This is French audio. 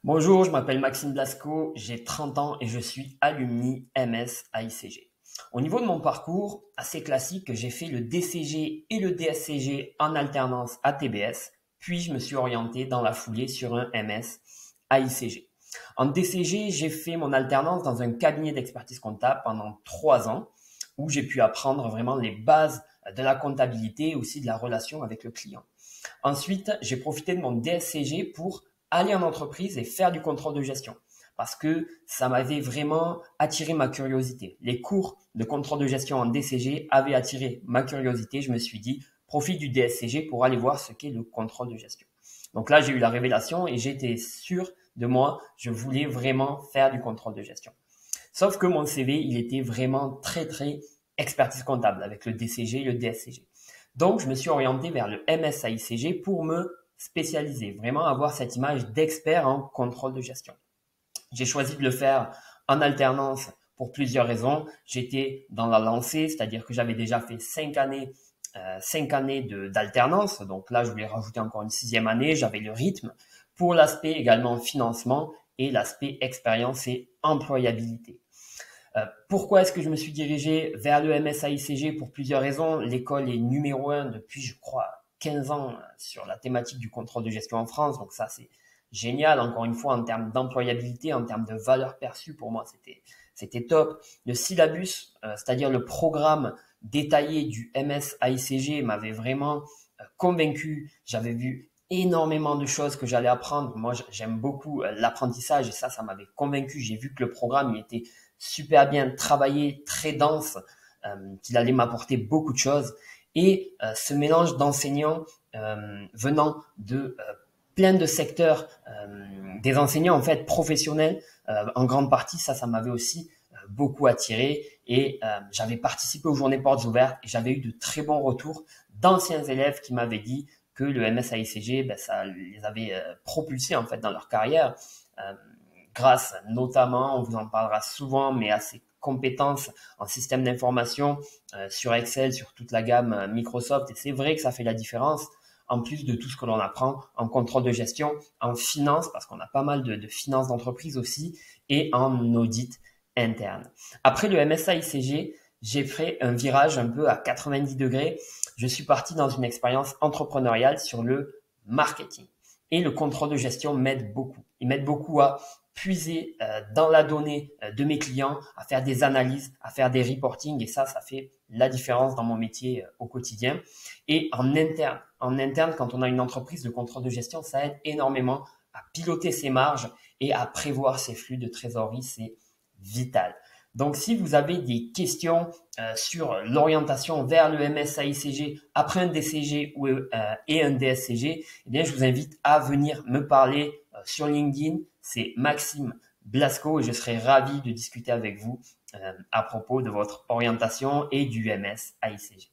Bonjour, je m'appelle Maxime Blasco, j'ai 30 ans et je suis alumni MS à ICG. Au niveau de mon parcours, assez classique, j'ai fait le DCG et le DSCG en alternance à TBS, puis je me suis orienté dans la foulée sur un MS à ICG. En DCG, j'ai fait mon alternance dans un cabinet d'expertise comptable pendant 3 ans, où j'ai pu apprendre vraiment les bases de la comptabilité et aussi de la relation avec le client. Ensuite, j'ai profité de mon DSCG pour aller en entreprise et faire du contrôle de gestion parce que ça m'avait vraiment attiré ma curiosité. Les cours de contrôle de gestion en DCG avaient attiré ma curiosité. Je me suis dit, profite du DSCG pour aller voir ce qu'est le contrôle de gestion. Donc là, j'ai eu la révélation et j'étais sûr de moi, je voulais vraiment faire du contrôle de gestion. Sauf que mon CV, il était vraiment très expertise comptable avec le DCG et le DSCG. Donc, je me suis orienté vers le MSAICG pour me spécialiser, vraiment avoir cette image d'expert en contrôle de gestion. J'ai choisi de le faire en alternance pour plusieurs raisons. J'étais dans la lancée, c'est-à-dire que j'avais déjà fait 5 années d'alternance. Donc là, je voulais rajouter encore une 6e année. J'avais le rythme pour l'aspect également financement et l'aspect expérience et employabilité. Pourquoi est-ce que je me suis dirigé vers le MSAICG? Pour plusieurs raisons. L'école est numéro un depuis, je crois, 15 ans sur la thématique du contrôle de gestion en France. Donc ça, c'est génial. Encore une fois, en termes d'employabilité, en termes de valeur perçue, pour moi, c'était top. Le syllabus, c'est-à-dire le programme détaillé du MSAICG, m'avait vraiment convaincu. J'avais vu énormément de choses que j'allais apprendre. Moi, j'aime beaucoup l'apprentissage et ça m'avait convaincu. J'ai vu que le programme, il était super bien travaillé, très dense, qu'il allait m'apporter beaucoup de choses. Et ce mélange d'enseignants venant de plein de secteurs, des enseignants en fait professionnels, en grande partie, ça m'avait aussi beaucoup attiré. Et j'avais participé aux journées portes ouvertes et j'avais eu de très bons retours d'anciens élèves qui m'avaient dit que le MSAICG, ça les avait propulsés en fait dans leur carrière. Grâce notamment, on vous en parlera souvent, mais à ses compétences en système d'information, sur Excel, sur toute la gamme Microsoft. Et c'est vrai que ça fait la différence, en plus de tout ce que l'on apprend en contrôle de gestion, en finance, parce qu'on a pas mal de finances d'entreprise aussi, et en audit interne. Après le MSA-ICG, j'ai fait un virage un peu à 90 degrés. Je suis parti dans une expérience entrepreneuriale sur le marketing. Et le contrôle de gestion m'aide beaucoup. Il m'aide beaucoup à puiser dans la donnée de mes clients, à faire des analyses, à faire des reporting et ça fait la différence dans mon métier au quotidien. Et en interne, quand on a une entreprise de contrôle de gestion, ça aide énormément à piloter ses marges et à prévoir ses flux de trésorerie, c'est vital. Donc, si vous avez des questions sur l'orientation vers le MSAICG après un DCG et un DSCG, eh bien, je vous invite à venir me parler sur LinkedIn. C'est Maxime Blasco et je serai ravi de discuter avec vous à propos de votre orientation et du MSAICG.